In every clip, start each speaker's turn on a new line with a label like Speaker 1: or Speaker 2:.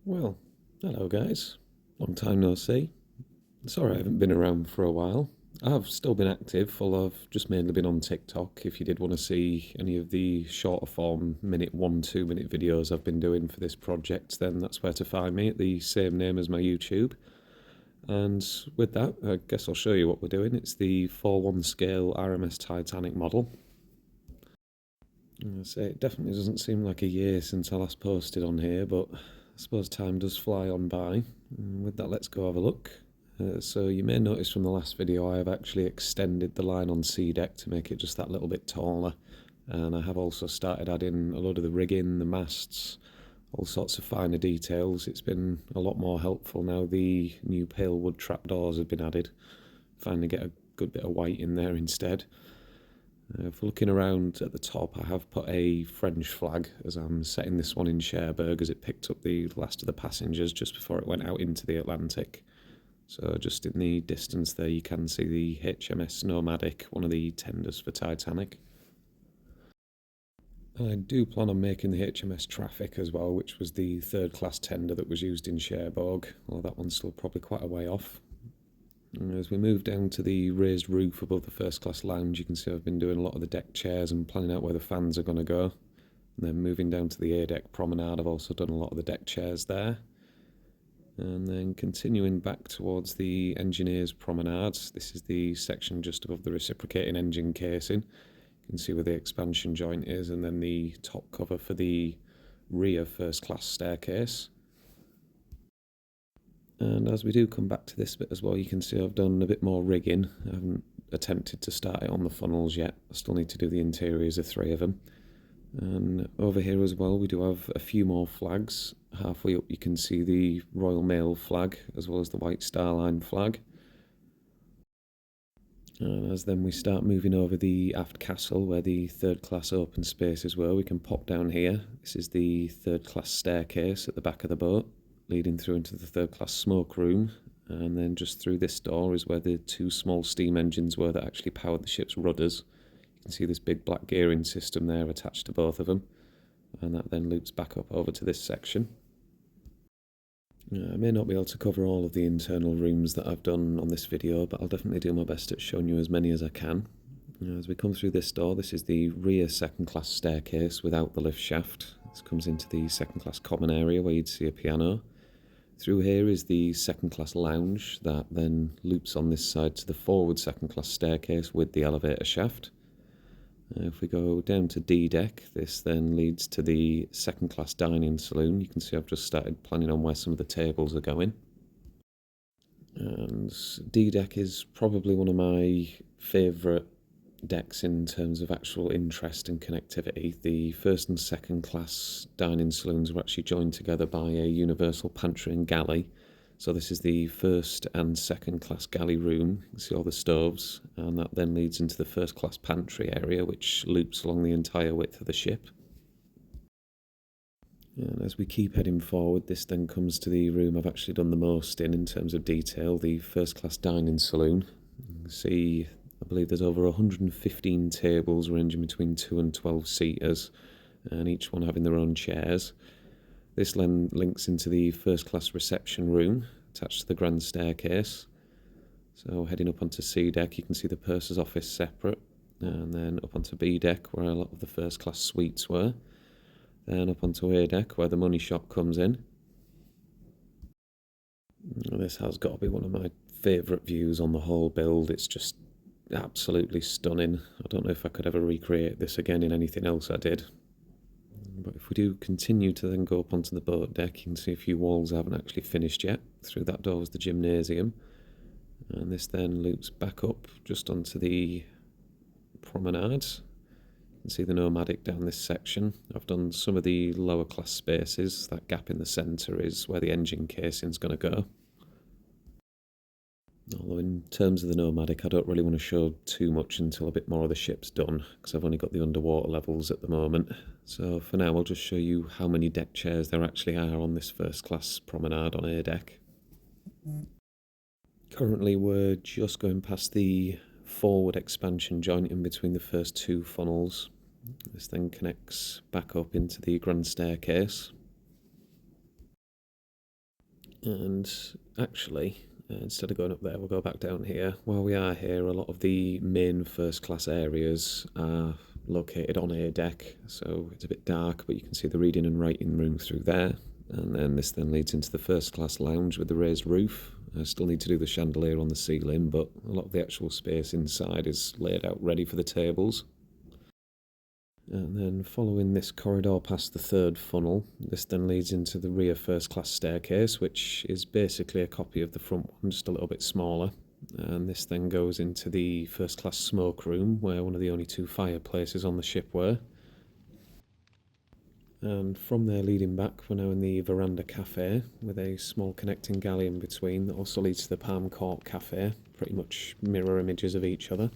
Speaker 1: Well, hello guys. Long time no see. Sorry I haven't been around for a while. I've still been active, although I've just mainly been on TikTok. If you did want to see any of the shorter form minute 1-2 minute videos I've been doing for this project, then that's where to find me at the same name as my YouTube. And with that, I guess I'll show you what we're doing. It's the 4:1 scale RMS Titanic model. I say it definitely doesn't seem like a year since I last posted on here, but I suppose time does fly on by. And with that, let's go have a look. So you may notice from the last video I have actually extended the line on C deck to make it just that little bit taller, and I have also started adding a lot of the rigging, the masts, all sorts of finer details. It's been a lot more helpful now the new pale wood trapdoors have been added. Finally get a good bit of white in there instead. If we're looking around at the top, I have put a French flag as I'm setting this one in Cherbourg, as it picked up the last of the passengers just before it went out into the Atlantic. So just in the distance there you can see the HMS Nomadic, one of the tenders for Titanic. I do plan on making the HMS Traffic as well, which was the third class tender that was used in Cherbourg, although that one's still probably quite a way off. As we move down to the raised roof above the first class lounge, you can see I've been doing a lot of the deck chairs and planning out where the fans are going to go. And then moving down to the A deck promenade, I've also done a lot of the deck chairs there. And then continuing back towards the engineer's promenade, this is the section just above the reciprocating engine casing. You can see where the expansion joint is, and then the top cover for the rear first class staircase. And as we do come back to this bit as well, you can see I've done a bit more rigging. I haven't attempted to start it on the funnels yet. I still need to do the interiors of 3 of them. And over here as well, we do have a few more flags. Halfway up you can see the Royal Mail flag, as well as the White Star Line flag. And as then we start moving over the aft castle, where the third class open spaces were, we can pop down here. This is the third class staircase at the back of the boat, leading through into the third class smoke room, and then just through this door is where the 2 small steam engines were that actually powered the ship's rudders. You can see this big black gearing system there attached to both of them, and that then loops back up over to this section. I may not be able to cover all of the internal rooms that I've done on this video, but I'll definitely do my best at showing you as many as I can. As we come through this door, this is the rear second class staircase without the lift shaft. This comes into the second class common area where you'd see a piano. Through here is the second class lounge that then loops on this side to the forward second class staircase with the elevator shaft. If we go down to D deck, this then leads to the second class dining saloon. You can see I've just started planning on where some of the tables are going. And D deck is probably one of my favourite decks in terms of actual interest and connectivity. The first and second class dining saloons were actually joined together by a universal pantry and galley. So this is the first and second class galley room. You can see all the stoves, and that then leads into the first class pantry area, which loops along the entire width of the ship. And as we keep heading forward, this then comes to the room I've actually done the most in terms of detail, the first class dining saloon. You can see, I believe there's over 115 tables ranging between 2 and 12 seaters, and each one having their own chairs. This then links into the first class reception room attached to the grand staircase. So heading up onto C deck, you can see the purser's office separate, and then up onto B deck where a lot of the first class suites were. Then up onto A deck where the money shop comes in. This has got to be one of my favourite views on the whole build. It's just absolutely stunning. I don't know if I could ever recreate this again in anything else I did. But if we do continue to then go up onto the boat deck, you can see a few walls I haven't actually finished yet. Through that door was the gymnasium. And this then loops back up just onto the promenade. You can see the Nomadic down this section. I've done some of the lower class spaces. That gap in the centre is where the engine casing's going to go. Although in terms of the Nomadic, I don't really want to show too much until a bit more of the ship's done, because I've only got the underwater levels at the moment. So for now, I'll just show you how many deck chairs there actually are on this first class promenade on A deck. Currently, we're just going past the forward expansion joint in between the first 2 funnels. This then connects back up into the grand staircase. And actually, instead of going up there, we'll go back down here. While we are here, a lot of the main first class areas are located on a deck, so it's a bit dark, but you can see the reading and writing room through there. And then this then leads into the first class lounge with the raised roof. I still need to do the chandelier on the ceiling, but a lot of the actual space inside is laid out ready for the tables. And then following this corridor past the third funnel, this then leads into the rear first class staircase, which is basically a copy of the front one, just a little bit smaller. And this then goes into the first class smoke room, where one of the only two fireplaces on the ship were. And from there leading back, we're now in the veranda cafe, with a small connecting galley in between that also leads to the Palm Court cafe, pretty much mirror images of each other.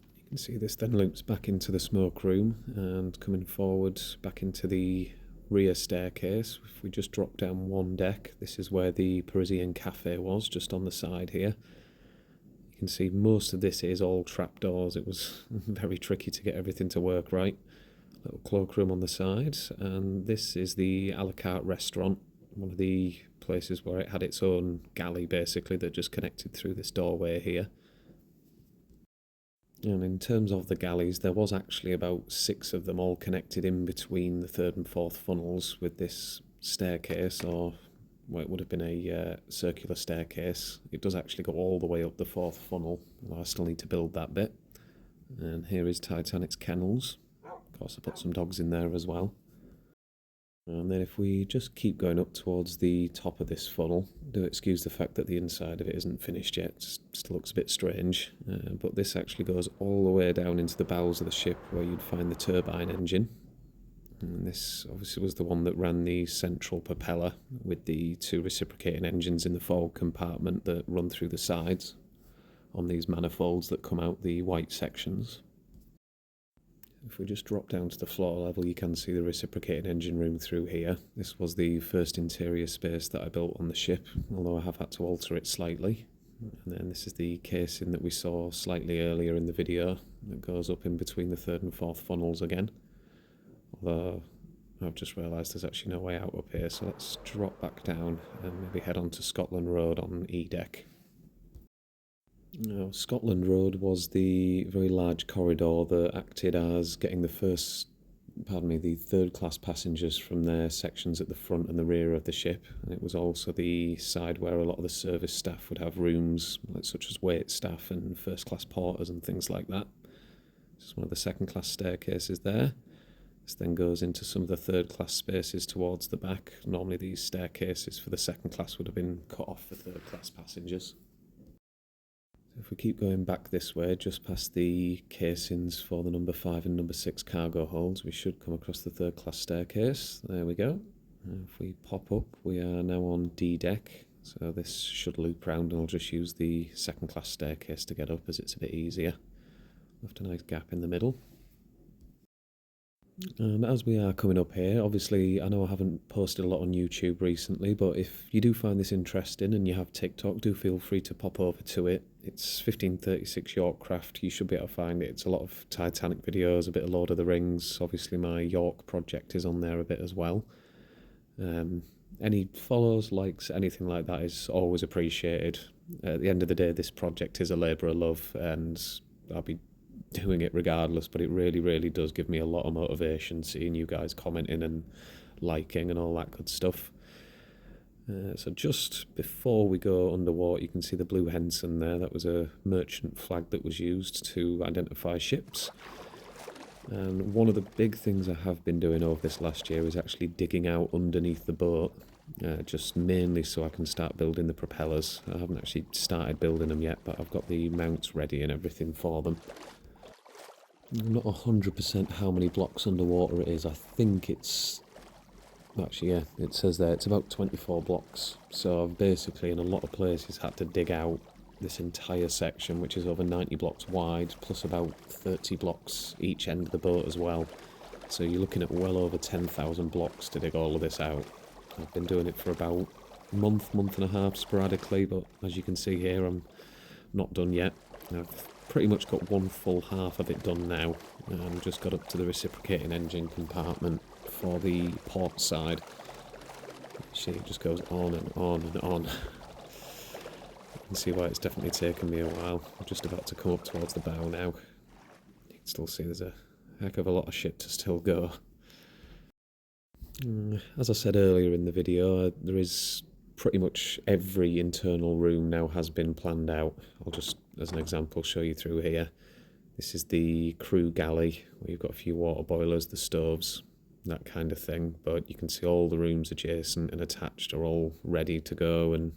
Speaker 1: You can see this then loops back into the smoke room, and coming forward back into the rear staircase. If we just drop down one deck, this is where the Parisian cafe was, just on the side here. You can see most of this is all trapdoors. It was very tricky to get everything to work right. Little cloakroom on the side, and this is the a la carte restaurant, one of the places where it had its own galley basically that just connected through this doorway here. And in terms of the galleys, there was actually about 6 of them all connected in between the third and fourth funnels with this staircase, or well, it would have been a circular staircase. It does actually go all the way up the fourth funnel, although I still need to build that bit. And here is Titanic's kennels. Of course, I put some dogs in there as well. And then if we just keep going up towards the top of this funnel, do excuse the fact that the inside of it isn't finished yet, it still looks a bit strange, but this actually goes all the way down into the bowels of the ship where you'd find the turbine engine. And this obviously was the one that ran the central propeller with the 2 reciprocating engines in the forward compartment that run through the sides on these manifolds that come out the white sections. If we just drop down to the floor level, you can see the reciprocating engine room through here. This was the first interior space that I built on the ship, although I have had to alter it slightly. And then this is the casing that we saw slightly earlier in the video that goes up in between the third and fourth funnels again. Although I've just realised there's actually no way out up here, so let's drop back down and maybe head on to Scotland Road on E-deck. Now, Scotland Road was the very large corridor that acted as getting the third class passengers from their sections at the front and the rear of the ship. And it was also the side where a lot of the service staff would have rooms, such as wait staff and first class porters and things like that. This is one of the second class staircases there. This then goes into some of the third class spaces towards the back. Normally these staircases for the second class would have been cut off for third class passengers. If we keep going back this way, just past the casings for the number 5 and number 6 cargo holds, we should come across the third class staircase. There we go. If we pop up, we are now on D deck, so this should loop round and I'll just use the second class staircase to get up as it's a bit easier. Left a nice gap in the middle. And as we are coming up here, obviously I know I haven't posted a lot on YouTube recently, but if you do find this interesting and you have TikTok, do feel free to pop over to it. It's 1536 Yorkcraft, you should be able to find it. It's a lot of Titanic videos, a bit of Lord of the Rings. Obviously my York project is on there a bit as well. Any follows, likes, anything like that is always appreciated. At the end of the day, this project is a labour of love and I'll be doing it regardless, but it really does give me a lot of motivation seeing you guys commenting and liking and all that good stuff. So just before we go underwater, you can see the blue Henson there. That was a merchant flag that was used to identify ships. And one of the big things I have been doing over this last year is actually digging out underneath the boat, just mainly so I can start building the propellers. I haven't actually started building them yet, but I've got the mounts ready and everything for them. I'm not 100% how many blocks underwater it is. I think it's... Actually, yeah, it says there it's about 24 blocks. So I've basically, in a lot of places, had to dig out this entire section, which is over 90 blocks wide, plus about 30 blocks each end of the boat as well. So you're looking at well over 10,000 blocks to dig all of this out. I've been doing it for about a month and a half sporadically, but as you can see here, I'm not done yet. I've pretty much got one full half of it done now. Just got up to the reciprocating engine compartment for the port side. It Actually, it just goes on and on and on. You can see why it's definitely taken me a while. I'm just about to come up towards the bow now. You can still see there's a heck of a lot of shit to still go. As I said earlier in the video, there is pretty much every internal room now has been planned out. I'll just, as an example, show you through here. This is the crew galley, where you've got a few water boilers, the stoves, that kind of thing. But you can see all the rooms adjacent and attached are all ready to go and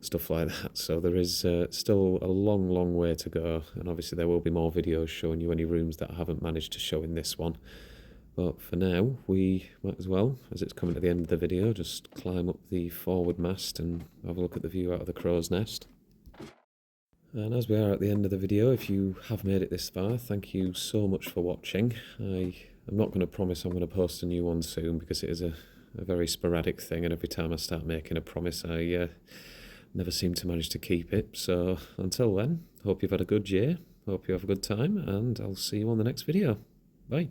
Speaker 1: stuff like that. So there is still a long, long way to go. And obviously there will be more videos showing you any rooms that I haven't managed to show in this one. But for now, we might as well, as it's coming to the end of the video, just climb up the forward mast and have a look at the view out of the crow's nest. And as we are at the end of the video, if you have made it this far, thank you so much for watching. I'm not going to promise I'm going to post a new one soon, because it is a very sporadic thing, and every time I start making a promise, I never seem to manage to keep it. So until then, hope you've had a good year, hope you have a good time, and I'll see you on the next video. Bye.